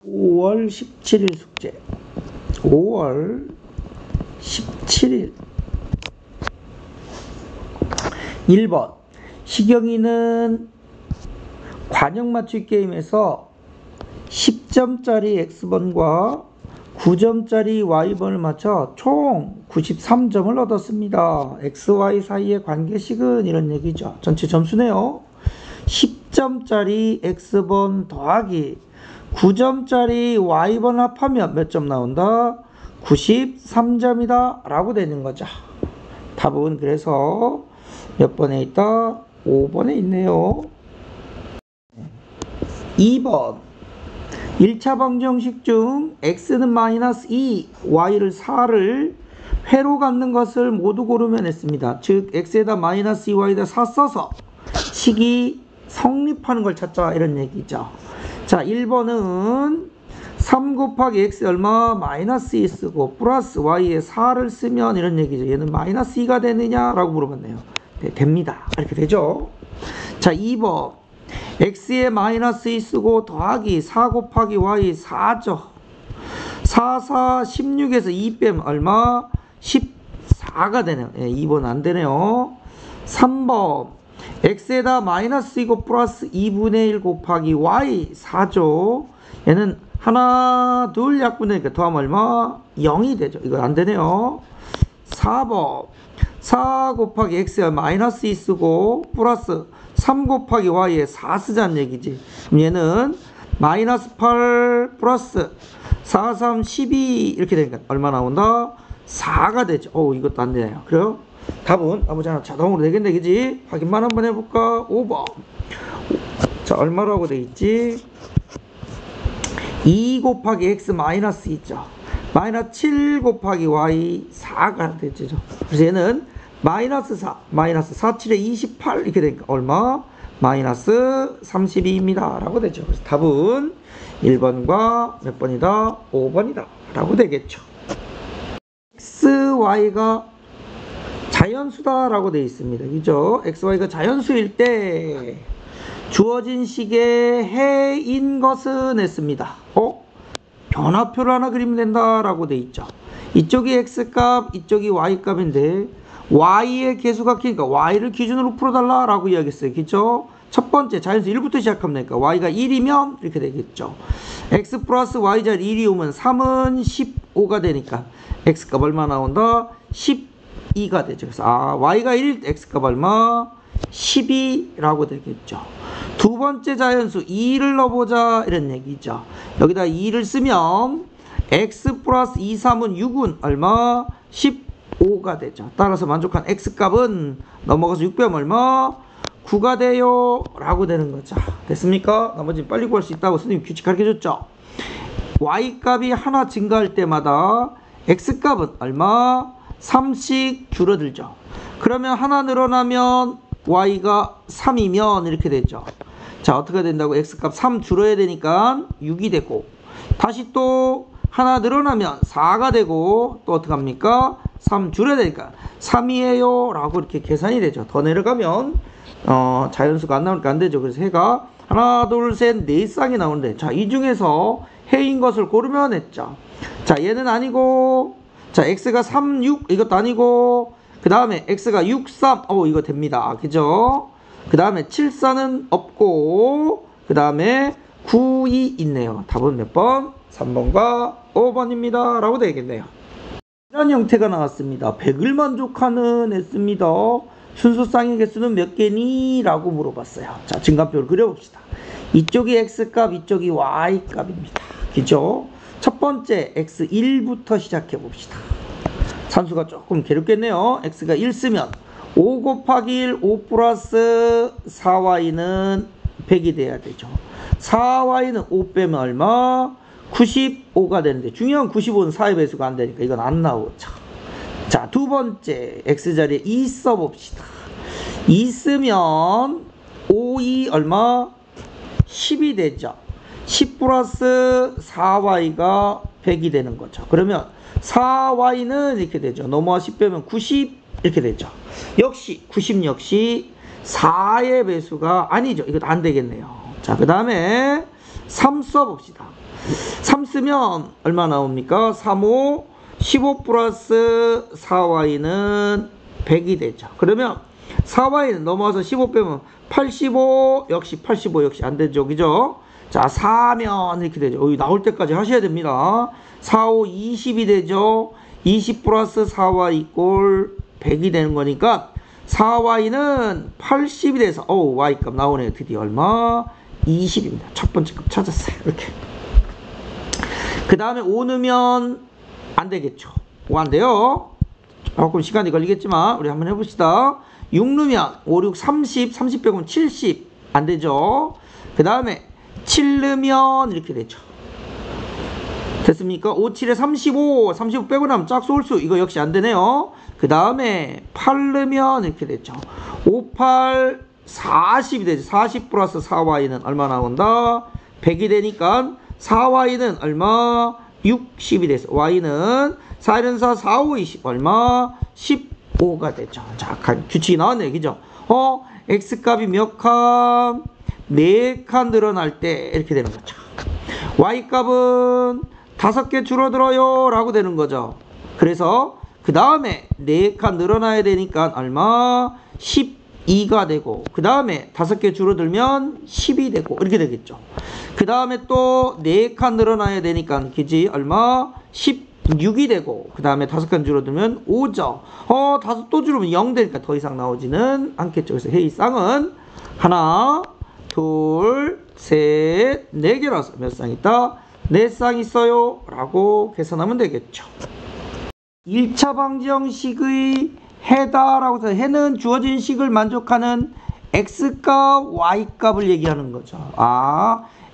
5월 17일 숙제. 5월 17일 1번 시경이는 관역 맞추기 게임에서 10점짜리 X번과 9점짜리 Y번을 맞춰 총 93점을 얻었습니다. XY 사이의 관계식은 이런 얘기죠. 전체 점수네요. 10점짜리 X번 더하기 9점짜리 Y번 합하면 몇 점 나온다? 93점이다 라고 되는 거죠. 답은 그래서 몇 번에 있다? 5번에 있네요. 2번 1차 방정식 중 x는 마이너스 2, y를 4를 회로 갖는 것을 모두 고르면 했습니다. 즉 x에다 마이너스 2y에다 4 써서 식이 성립하는 걸 찾자 이런 얘기죠. 자, 1번은 3 곱하기 x 얼마? 마이너스 2 쓰고 플러스 y에 4를 쓰면 이런 얘기죠. 얘는 마이너스 2가 되느냐라고 물어봤네요. 네, 됩니다. 이렇게 되죠. 자, 2번 x에 마이너스 2 쓰고 더하기 4 곱하기 y 4죠. 4, 4, 16에서 2 빼면 얼마? 14가 되네요. 예, 2번 안 되네요. 3번 x에다 마이너스 2고 플러스 2분의 1 곱하기 y 4죠. 얘는 하나, 둘 약분되니까 더하면 얼마? 0이 되죠. 이거 안 되네요. 4번 4 곱하기 x에 마이너스 2 쓰고 플러스 3 곱하기 y에 4 쓰자는 얘기지. 그럼 얘는 마이너스 8 플러스 4, 3, 12 이렇게 되니까 얼마 나온다? 4가 되죠. 이것도 안 되네요. 그래요? 답은 아무잖아 자동으로 되겠네, 그지? 확인만 한번 해볼까? 5번. 자, 얼마라고 돼 있지? 2 곱하기 x 마이너스 2죠. 마이너스 7 곱하기 y 4가 되죠. 그래서 얘는 마이너스 4, 마이너스 4, 7에 28 이렇게 되니까 얼마? 마이너스 32입니다. 라고 되죠. 그래서 답은 1번과 몇 번이다? 5번이다. 라고 되겠죠. x, y가 자연수다 라고 되어 있습니다. 그죠? x, y가 자연수일 때 주어진 식의 해인 것은 했습니다. 변화표를 하나 그리면 된다 라고 되어 있죠. 이쪽이 x값, 이쪽이 y값인데 y의 개수가 크니까 y를 기준으로 풀어달라 라고 이야기했어요. 그죠? 첫 번째 자연수 1부터 시작하면 되니까 y가 1이면 이렇게 되겠죠. x 플러스 y자리 1이 오면 3은 15가 되니까 x값 얼마 나온다? 12가 되죠. 그래서 y가 1일 때 x값 얼마? 12라고 되겠죠. 두 번째 자연수 2를 넣어보자 이런 얘기죠. 여기다 2를 쓰면 x 플러스 2, 3은 6은 얼마? 15가 되죠. 따라서 만족한 x값은 넘어가서 6 빼면 얼마? 9가 돼요 라고 되는 거죠. 됐습니까? 나머지는 빨리 구할 수 있다고 선생님 규칙 가르쳐줬죠. y값이 하나 증가할 때마다 x값은 얼마? 3씩 줄어들죠. 그러면 하나 늘어나면 y가 3이면 이렇게 되죠. 자, 어떻게 된다고? x값 3 줄어야 되니까 6이 되고, 다시 또 하나 늘어나면 4가 되고, 또 어떡합니까? 3 줄여야 되니까 3이에요 라고 이렇게 계산이 되죠. 더 내려가면 자연수가 안 나오니까 안 되죠. 그래서 해가 하나, 둘, 셋, 네 쌍이 나오는데, 자, 이 중에서 해인 것을 고르면 했죠. 자, 얘는 아니고, 자, x가 3, 6 이것도 아니고, 그 다음에 x가 6, 3 이거 됩니다. 그죠? 그 다음에 7, 4는 없고, 그 다음에 9, 2 있네요. 답은 몇 번? 3번과 5번입니다 라고 되겠네요. 이런 형태가 나왔습니다. 100을 만족하는 했습니다. 순수 쌍의 개수는 몇 개니? 라고 물어봤어요. 자, 증가표를 그려봅시다. 이쪽이 x값, 이쪽이 y값입니다. 그죠? 첫 번째 x1부터 시작해 봅시다. 산수가 조금 괴롭겠네요. x가 1 쓰면 5 곱하기 1, 5 플러스 4y는 100이 돼야 되죠. 4y는 5 빼면 얼마? 95가 되는데, 중요한 95는 4의 배수가 안 되니까 이건 안 나오죠. 자, 두 번째 x자리에 2 써봅시다. 2 쓰면 5, 2 얼마? 10이 되죠. 10 플러스 4y가 100이 되는 거죠. 그러면 4y는 이렇게 되죠. 넘어와 10 빼면 90 이렇게 되죠. 역시 90 역시 4의 배수가 아니죠. 이것도 안 되겠네요. 자, 그 다음에 3 써봅시다. 3 쓰면 얼마 나옵니까? 3, 5, 15 플러스 4y는 100이 되죠. 그러면 4y는 넘어와서 15 빼면 85 역시 안 되죠. 그죠? 자, 4면 이렇게 되죠. 여기 나올 때까지 하셔야 됩니다. 4, 5, 20이 되죠. 20 플러스 4y 이꼴 100이 되는 거니까 4y는 80이 돼서 y값 나오네요. 드디어 얼마? 20입니다. 첫 번째 값 찾았어요. 이렇게. 그 다음에 5 넣으면 안 되겠죠. 5 안 돼요. 조금 시간이 걸리겠지만 우리 한번 해봅시다. 6 넣으면 5, 6, 30, 30 빼면 70 안 되죠. 그 다음에 7 넣으면 이렇게 되죠. 됐습니까? 5, 7에 35, 35 빼고 나면 짝수홀수 이거 역시 안 되네요. 그 다음에 8 넣으면 이렇게 됐죠. 5, 8, 40이 되죠. 40 플러스 4y는 얼마 나온다? 100이 되니까 4y는 얼마? 60이 됐어. y는 4, 1, 4, 4, 5, 20 얼마? 15가 되죠. 자, 규칙이 나왔네요. 그죠? x값이 몇 칸? 4칸 늘어날 때 이렇게 되는 거죠. y값은 5개 줄어들어요 라고 되는 거죠. 그래서 그 다음에 4칸 늘어나야 되니까 얼마? 12가 되고 그 다음에 5개 줄어들면 10이 되고 이렇게 되겠죠. 그 다음에 또 4칸 늘어나야 되니까 그지? 얼마? 16이 되고 그 다음에 5칸 줄어들면 5죠. 5 또 줄으면 0 되니까 더 이상 나오지는 않겠죠. 그래서 회의쌍은 하나, 둘, 셋, 4개라서 몇 쌍 있다? 4쌍 있어요 라고 계산하면 되겠죠. 1차 방정식의 해다라고 해서 해는 주어진 식을 만족하는 x값, y값을 얘기하는 거죠.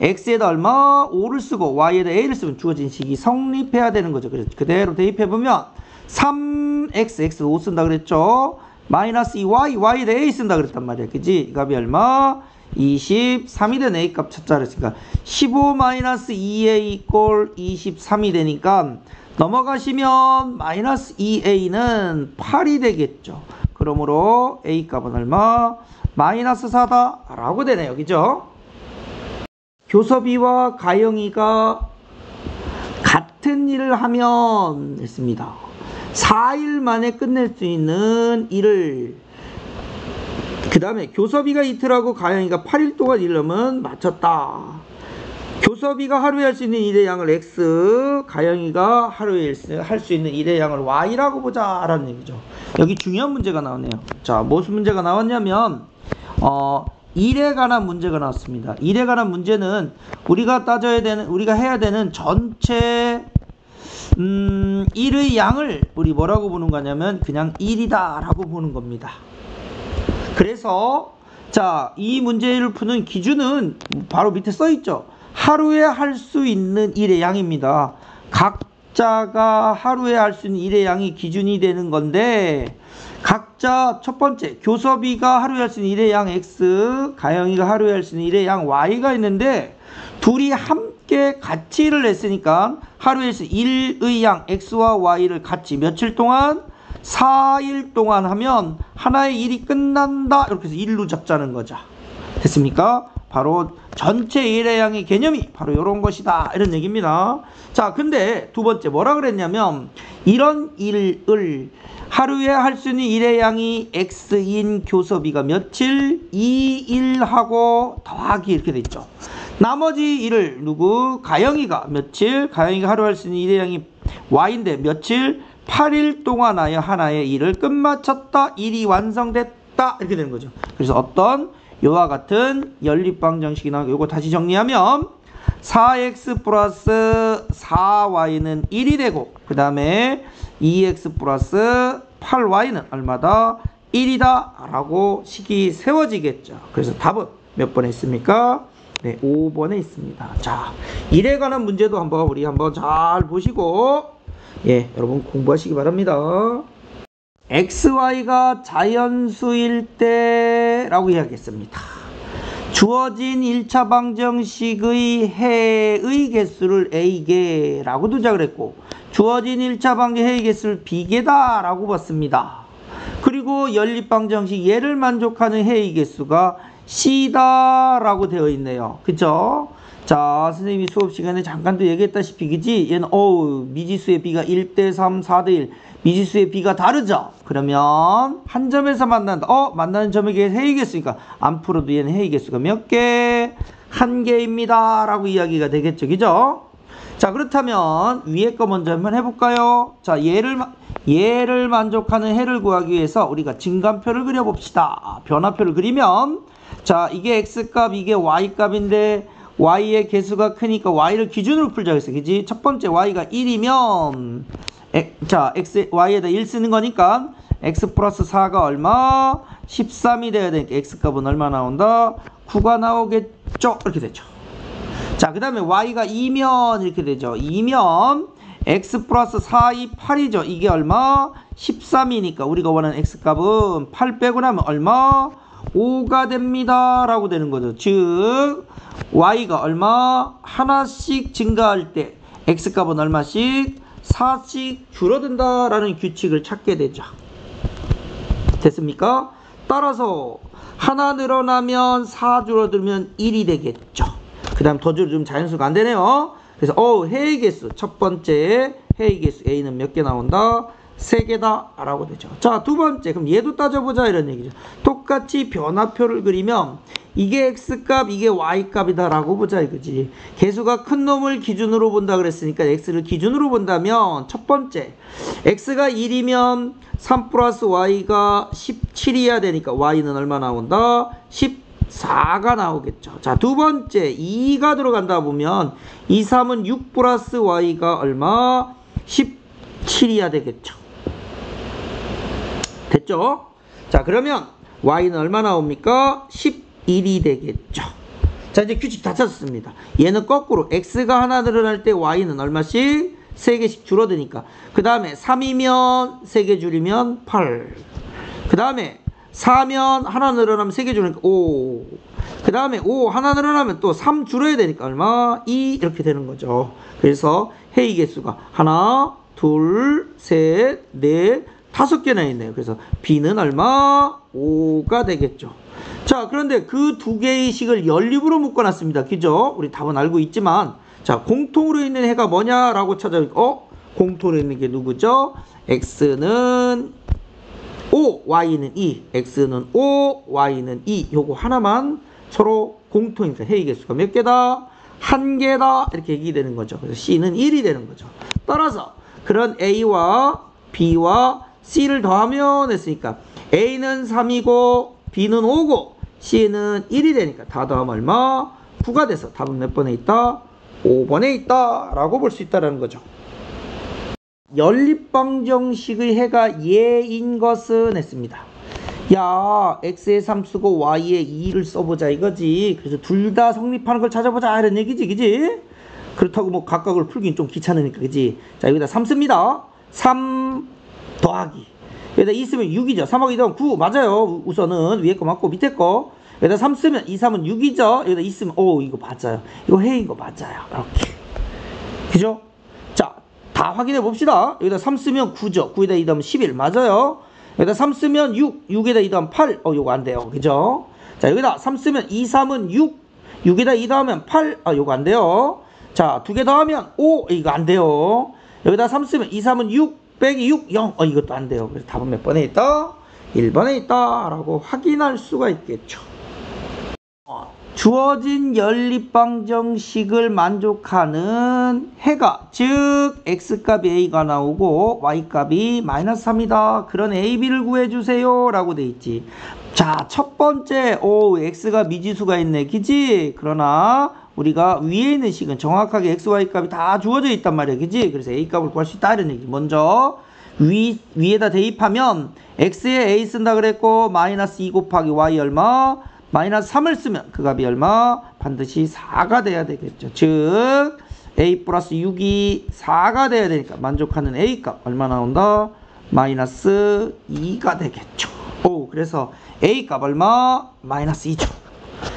x에다 얼마? 5를 쓰고 y에다 a를 쓰면 주어진 식이 성립해야 되는 거죠. 그래서 그대로 대입해보면 3x, x 5 쓴다 그랬죠. 마이너스 2y, y에다 a 쓴다 그랬단 말이야. 그지? 이 값이 얼마? 23이 된 a값 찾자 그랬으니까 15 마이너스 2a 이꼴 23이 되니까 넘어가시면 마이너스 2a는 8이 되겠죠. 그러므로 a값은 얼마? 마이너스 4다 라고 되네요. 그죠? 교섭이와 가영이가 같은 일을 하면 했습니다. 4일 만에 끝낼 수 있는 일을 그 다음에 교섭이가 이틀하고 가영이가 8일 동안 일을 하면 맞췄다. 교섭이가 하루에 할 수 있는 일의 양을 x, 가영이가 하루에 할 수 있는 일의 양을 y라고 보자 라는 얘기죠. 여기 중요한 문제가 나오네요. 자, 무슨 문제가 나왔냐면 일에 관한 문제가 나왔습니다. 일에 관한 문제는 우리가 해야 되는 전체 일의 양을 우리 뭐라고 보는 거냐면 그냥 일이다 라고 보는 겁니다. 그래서 자, 이 문제를 푸는 기준은 바로 밑에 써 있죠. 하루에 할 수 있는 일의 양입니다. 각자가 하루에 할 수 있는 일의 양이 기준이 되는 건데 각자 첫 번째 교섭이가 하루에 할 수 있는 일의 양 x, 가영이가 하루에 할 수 있는 일의 양 y가 있는데 둘이 함께 같이 일을 했으니까 하루에 할 수 있는 일의 양 x와 y를 같이 며칠 동안? 4일 동안 하면 하나의 일이 끝난다. 이렇게 해서 일로 잡자는 거죠. 됐습니까? 바로 전체 일의 양의 개념이 바로 이런 것이다. 이런 얘기입니다. 자, 근데 두 번째 뭐라 그랬냐면 이런 일을 하루에 할 수 있는 일의 양이 x인 교섭이가 며칠? 2일하고 더하기 이렇게 돼 있죠. 나머지 일을 누구? 가영이가 며칠? 가영이가 하루 할 수 있는 일의 양이 y인데 며칠? 8일 동안 하여 하나의 일을 끝마쳤다. 일이 완성됐다. 이렇게 되는 거죠. 그래서 어떤 요와 같은 연립방정식이 나오고 요거 다시 정리하면 4x 플러스 4y는 1이 되고 그 다음에 2x 플러스 8y는 얼마다? 1이다 라고 식이 세워지겠죠. 그래서 답은 몇 번에 있습니까? 네, 5번에 있습니다. 자, 일에 관한 문제도 우리 한번 잘 보시고 예, 여러분 공부하시기 바랍니다. xy가 자연수일 때라고 이야기했습니다. 주어진 1차 방정식의 해의 개수를 a개라고 두자 그랬고 주어진 1차 방정 해의 개수를 b개다 라고 봤습니다. 그리고 연립방정식 얘를 만족하는 해의 개수가 c다 라고 되어 있네요. 그죠? 자, 선생님이 수업 시간에 잠깐도 얘기했다시피, 그지? 얘는, 미지수의 b가 1대3, 4대1. 미지수의 b가 다르죠? 그러면, 한 점에서 만난다. 만나는 점에게 해의 개수니까, 안 풀어도 얘는 해의 개수가 몇 개? 한 개입니다. 라고 이야기가 되겠죠. 그죠? 자, 그렇다면, 위에 거 먼저 한번 해볼까요? 자, 얘를 만족하는 해를 구하기 위해서 우리가 증감표를 그려봅시다. 변화표를 그리면, 자, 이게 x값, 이게 y값인데, y의 개수가 크니까 y를 기준으로 풀자 했어. 그지? 첫 번째 y가 1이면 자, y에다 1 쓰는 거니까 x 플러스 4가 얼마? 13이 돼야 되니까 x값은 얼마 나온다? 9가 나오겠죠? 이렇게 되죠. 자, 그 다음에 y가 2면 이렇게 되죠. 2면 x 플러스 4, 2, 8이죠. 이게 얼마? 13이니까 우리가 원하는 x값은 8 빼고 나면 얼마? 5가 됩니다. 라고 되는 거죠. 즉 y가 얼마? 하나씩 증가할 때 x값은 얼마씩? 4씩 줄어든다 라는 규칙을 찾게 되죠. 됐습니까? 따라서 하나 늘어나면 4 줄어들면 1이 되겠죠. 그 다음 더 줄어들면 자연수가 안 되네요. 그래서 해의 개수 첫 번째 해의 개수 a는 몇 개 나온다? 3개다 라고 되죠. 자, 두 번째 그럼 얘도 따져보자 이런 얘기죠. 똑같이 변화표를 그리면 이게 x값 이게 y값이다 라고 보자 이거지. 개수가 큰 놈을 기준으로 본다 그랬으니까 x를 기준으로 본다면 첫 번째 x가 1이면 3 플러스 y가 17이어야 되니까 y는 얼마 나온다? 14가 나오겠죠. 자, 두 번째 2가 들어간다 보면 2, 3은 6 플러스 y가 얼마? 17이어야 되겠죠. 됐죠? 자, 그러면 y는 얼마 나옵니까? 11이 되겠죠. 자, 이제 규칙 다 찾았습니다. 얘는 거꾸로 x가 하나 늘어날 때 y는 얼마씩? 3개씩 줄어드니까. 그 다음에 3이면 3개 줄이면 8. 그 다음에 4면 하나 늘어나면 3개 줄이니까 5. 그 다음에 5 하나 늘어나면 또 3 줄여야 되니까 얼마? 2 이렇게 되는 거죠. 그래서 해의 개수가 하나, 둘, 셋, 넷, 5개나 있네요. 그래서 b는 얼마? 5가 되겠죠. 자, 그런데 그 두 개의 식을 연립으로 묶어놨습니다. 그죠? 우리 답은 알고 있지만 자, 공통으로 있는 해가 뭐냐라고 찾아보니까 공통으로 있는 게 누구죠? x는 5, y는 2. x는 5, y는 2. 요거 하나만 서로 공통이니까 해의 개수가 몇 개다? 한 개다. 이렇게 얘기되는 거죠. 그래서 c는 1이 되는 거죠. 따라서 그런 a와 b와 c를 더하면 했으니까 a는 3이고 b는 5고 c는 1이 되니까 다 더하면 얼마? 9가 돼서 답은 몇 번에 있다? 5번에 있다 라고 볼 수 있다는 거죠. 연립방정식의 해가 예인 것은 했습니다. 야, x에 3 쓰고 y에 2를 써보자 이거지. 그래서 둘 다 성립하는 걸 찾아보자 이런 얘기지, 그지? 그렇다고 뭐 각각을 풀긴 좀 귀찮으니까, 그지? 자, 여기다 3 씁니다. 3 더하기. 여기다 2 쓰면 6이죠. 3하고 2 더하면 9. 맞아요. 우선은 위에 거 맞고 밑에 거. 여기다 3 쓰면 2, 3은 6이죠. 여기다 2 쓰면 이거 맞아요. 이거 해인 거 맞아요. 이렇게. 그죠? 자, 다 확인해 봅시다. 여기다 3 쓰면 9죠. 9에다 2 더하면 11. 맞아요. 여기다 3 쓰면 6. 6에다 2 더하면 8. 요거 안 돼요. 그죠? 자, 여기다 3 쓰면 2, 3은 6. 6에다 2 더하면 8. 요거 안 돼요. 자, 2개 더하면 5. 이거 안 돼요. 여기다 3 쓰면 2, 3은 6. 빼기 6, 0. 이것도 안 돼요. 그래서 답은 몇 번에 있다? 1번에 있다. 라고 확인할 수가 있겠죠. 주어진 연립방정식을 만족하는 해가, 즉 x값이 a가 나오고 y값이 마이너스 3이다. 그런 a, b를 구해주세요. 라고 돼 있지. 자, 첫 번째, x가 미지수가 있네. 그지? 그러나 우리가 위에 있는 식은 정확하게 x, y 값이 다 주어져 있단 말이야. 그지? 그래서 a 값을 구할 수 있다. 이런 얘기. 먼저 위에다 대입하면 x에 a 쓴다 그랬고 마이너스 2 곱하기 y 얼마? 마이너스 3을 쓰면 그 값이 얼마? 반드시 4가 돼야 되겠죠. 즉 a 플러스 6이 4가 돼야 되니까 만족하는 a 값 얼마 나온다? 마이너스 2가 되겠죠. 그래서 a 값 얼마? 마이너스 2죠.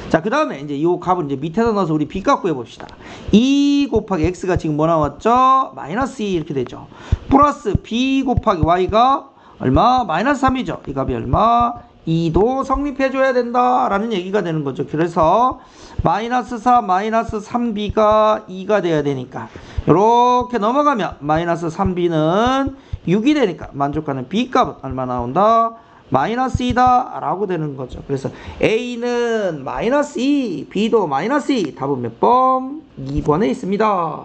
자, 그 다음에 이제 이 값을 이제 밑에다 넣어서 우리 b 값 구해봅시다. 2 곱하기 x가 지금 뭐 나왔죠? 마이너스 2 이렇게 되죠. 플러스 b 곱하기 y가 얼마? 마이너스 3이죠. 이 값이 얼마? 2도 성립해줘야 된다라는 얘기가 되는 거죠. 그래서 마이너스 4, 마이너스 3b가 2가 돼야 되니까 이렇게 넘어가면 마이너스 3b는 6이 되니까 만족하는 b값은 얼마 나온다? 마이너스 2다 라고 되는 거죠. 그래서 A는 마이너스 2, B도 마이너스 2. 답은 몇 번? 2번에 있습니다.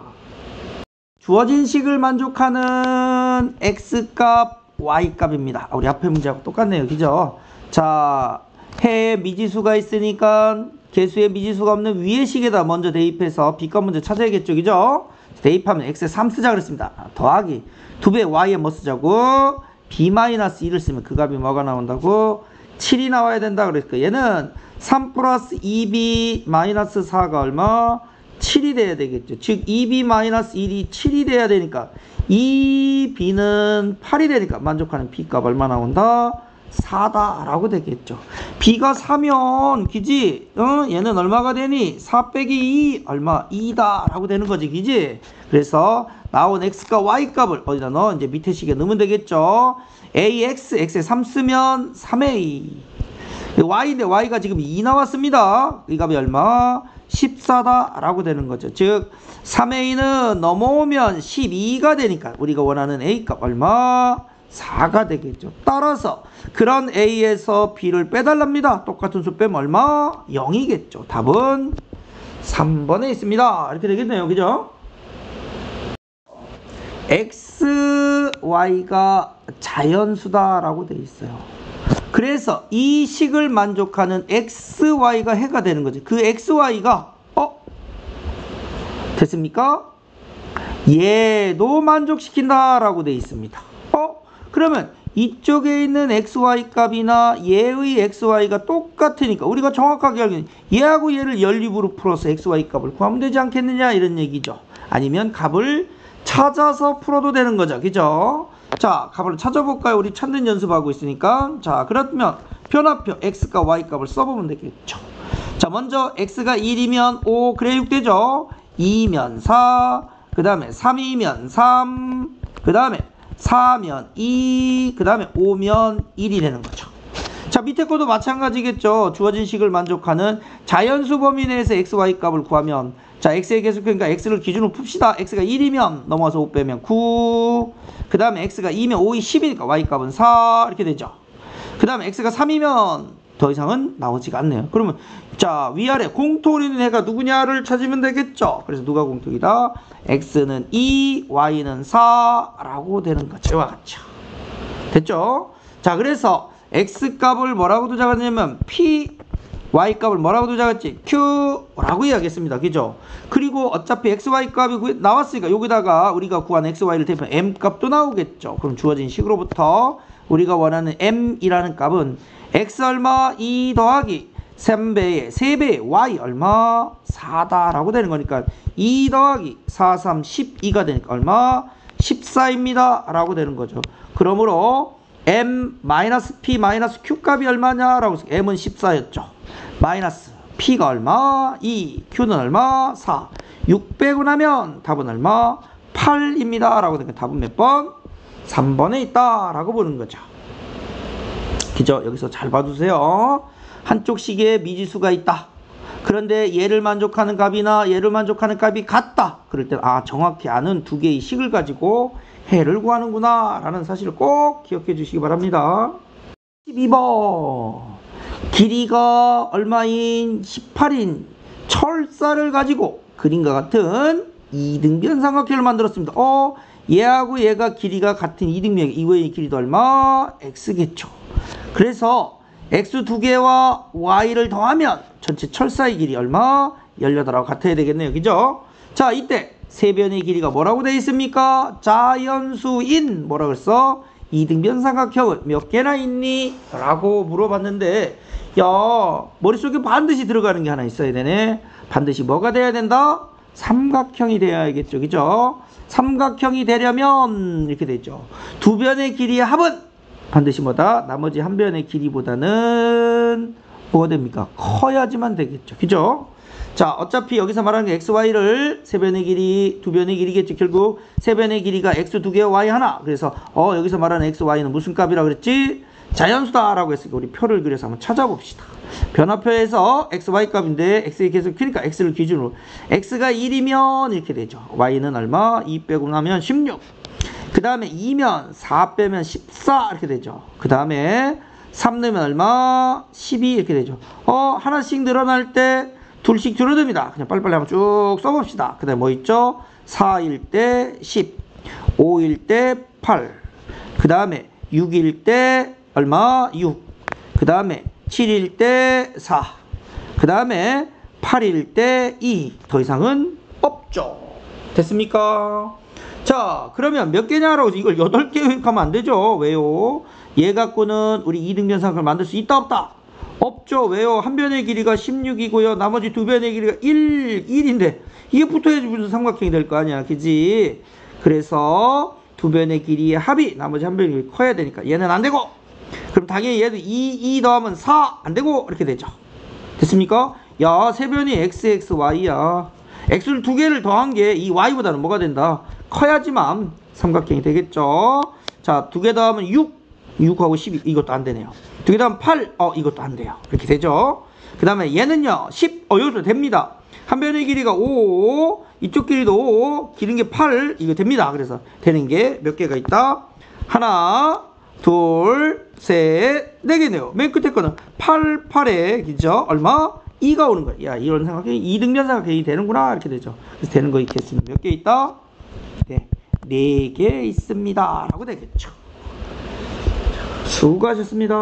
주어진 식을 만족하는 X값, Y값입니다. 우리 앞에 문제하고 똑같네요. 그죠? 자, 해에 미지수가 있으니까 개수에 미지수가 없는 위의 식에다 먼저 대입해서 B값 문제 찾아야겠죠. 그죠? 대입하면 X에 3 쓰자 그랬습니다. 더하기 2배 Y에 뭐 쓰자고? B-2를 쓰면 그 값이 뭐가 나온다고? 7이 나와야 된다 그랬으니까 얘는 3 플러스 2B-4가 얼마? 7이 돼야 되겠죠. 즉 2B-1이 7이 돼야 되니까 2B는 8이 되니까 만족하는 B값 얼마 나온다? 4다 라고 되겠죠. B가 4면 기지? 얘는 얼마가 되니? 4 빼기 2 얼마? 2다 라고 되는 거지. 기지? 그래서 나온 X과 Y값을 어디다 넣어? 이제 밑에 식에 넣으면 되겠죠. AX, X에 3 쓰면 3A. Y인데 Y가 지금 2 나왔습니다. 이 값이 얼마? 14다 라고 되는 거죠. 즉 3A는 넘어오면 12가 되니까 우리가 원하는 A값 얼마? 4가 되겠죠. 따라서 그런 A에서 B를 빼달랍니다. 똑같은 수 빼면 얼마? 0이겠죠. 답은 3번에 있습니다. 이렇게 되겠네요. 그죠? X, Y가 자연수다라고 되어 있어요. 그래서 이 식을 만족하는 X, Y가 해가 되는 거지. 그 X, Y가 됐습니까? 얘도 만족시킨다라고 되어 있습니다. 그러면 이쪽에 있는 XY 값이나 얘의 XY가 똑같으니까 우리가 정확하게 알기는 얘하고 얘를 연립으로 풀어서 XY 값을 구하면 되지 않겠느냐 이런 얘기죠. 아니면 값을 찾아서 풀어도 되는 거죠. 그죠? 자, 값을 찾아볼까요? 우리 찾는 연습하고 있으니까. 자, 그러면 변화표 X과 Y 값을 써보면 되겠죠. 자, 먼저 X가 1이면 5, 그래 6 되죠? 2면 4, 그 다음에 3이면 3, 그 다음에 4면 2, 그 다음에 5면 1이 되는 거죠. 자, 밑에 것도 마찬가지겠죠. 주어진 식을 만족하는 자연수 범위 내에서 x, y 값을 구하면 자, x의 계수표니까 x를 기준으로 풉시다. x가 1이면 넘어가서 5 빼면 9, 그 다음에 x가 2면 5이 10이니까 y 값은 4 이렇게 되죠. 그 다음에 x가 3이면 더 이상은 나오지가 않네요. 그러면 자, 위아래 공통을 있는 애가 누구냐를 찾으면 되겠죠. 그래서 누가 공통이다? x는 2, y는 4라고 되는 거죠. 이와 같죠. 됐죠? 자, 그래서 x값을 뭐라고 두자갔냐면 p, y값을 뭐라고 두자갔지? q라고 이야기했습니다. 그죠? 그리고 어차피 xy값이 나왔으니까 여기다가 우리가 구한 xy를 대입하면 m값도 나오겠죠. 그럼 주어진 식으로부터 우리가 원하는 m이라는 값은 x 얼마? 2 더하기 3배의 3배의 y 얼마? 4다라고 되는 거니까 2 더하기 4, 3, 12가 되니까 얼마? 14입니다 라고 되는 거죠. 그러므로 m-p-q 값이 얼마냐라고 해서 m은 14였죠. 마이너스 p가 얼마? 2, q는 얼마? 4. 6 빼고 나면 답은 얼마? 8입니다 라고 되니까 답은 몇 번? 3번에 있다 라고 보는 거죠. 그죠? 여기서 잘 봐두세요. 한쪽 식에 미지수가 있다. 그런데 얘를 만족하는 값이나 얘를 만족하는 값이 같다. 그럴 때 정확히 아는 두 개의 식을 가지고 해를 구하는구나 라는 사실을 꼭 기억해 주시기 바랍니다. 12번 길이가 얼마인 18인 철사를 가지고 그림과 같은 이등변 삼각형을 만들었습니다. 얘하고 얘가 길이가 같은 이등변, 이거의 길이도 얼마? x겠죠. 그래서 x 두 개와 y를 더하면 전체 철사의 길이 얼마? 18하고 같아야 되겠네요. 그죠? 자, 이때 세 변의 길이가 뭐라고 되어 있습니까? 자연수인 뭐라 그랬어? 이등변 삼각형은 몇 개나 있니? 라고 물어봤는데 야, 머릿속에 반드시 들어가는 게 하나 있어야 되네. 반드시 뭐가 돼야 된다? 삼각형이 돼야겠죠. 그죠? 삼각형이 되려면 이렇게 되죠. 두 변의 길이의 합은 반드시 뭐다? 나머지 한 변의 길이보다는 뭐가 됩니까? 커야지만 되겠죠. 그죠? 자, 어차피 여기서 말하는 게 XY를 세 변의 길이, 두 변의 길이겠지. 결국 세 변의 길이가 X 두 개, Y 하나. 그래서 여기서 말하는 XY는 무슨 값이라 그랬지? 자연수다라고 했으니까 우리 표를 그려서 한번 찾아봅시다. 변화표에서 x, y 값인데 x의 계속 크니까 x를 기준으로 x가 1이면 이렇게 되죠. y는 얼마? 2 빼고 나면 16. 그 다음에 2면 4 빼면 14 이렇게 되죠. 그 다음에 3 넣으면 얼마? 12 이렇게 되죠. 하나씩 늘어날 때 둘씩 줄어듭니다. 그냥 빨리빨리 한번 쭉 써봅시다. 그 다음에 뭐 있죠? 4일 때 10, 5일 때 8, 그 다음에 6일 때 얼마? 6, 그 다음에 7일 때 4, 그 다음에 8일 때 2. 더 이상은 없죠. 됐습니까? 자, 그러면 몇 개냐라고 이걸 8개 하면 안 되죠. 왜요? 얘 갖고는 우리 이등변상을 만들 수 있다 없다? 없죠. 왜요? 한 변의 길이가 16이고요. 나머지 두 변의 길이가 1인데 이게 붙어야지 무슨 삼각형이 될 거 아니야. 그지? 그래서 두 변의 길이의 합이 나머지 한 변의 길이 커야 되니까 얘는 안 되고, 그럼 당연히 얘도 2 더하면 4 안 되고 이렇게 되죠. 됐습니까? 야, 세 변이 x, y야. x를 두 개를 더한 게 이 y보다는 뭐가 된다? 커야지만 삼각형이 되겠죠. 자, 두 개 더하면 6, 6하고 12 이것도 안 되네요. 두 개 더하면 8, 이것도 안 돼요. 이렇게 되죠. 그 다음에 얘는요 10, 이것도 됩니다. 한 변의 길이가 5, 이쪽 길이도 5, 기른 게 8, 이거 됩니다. 그래서 되는 게 몇 개가 있다? 하나, 둘, 셋, 네 개네요. 맨 끝에 거는 8, 8에 그죠? 얼마? 2가 오는 거야. 야, 이런 삼각형이 이등변 삼각형이 되는구나 이렇게 되죠. 그래서 되는 거 있겠습니다. 몇 개 있다? 네, 4개 있습니다 라고 되겠죠. 수고하셨습니다.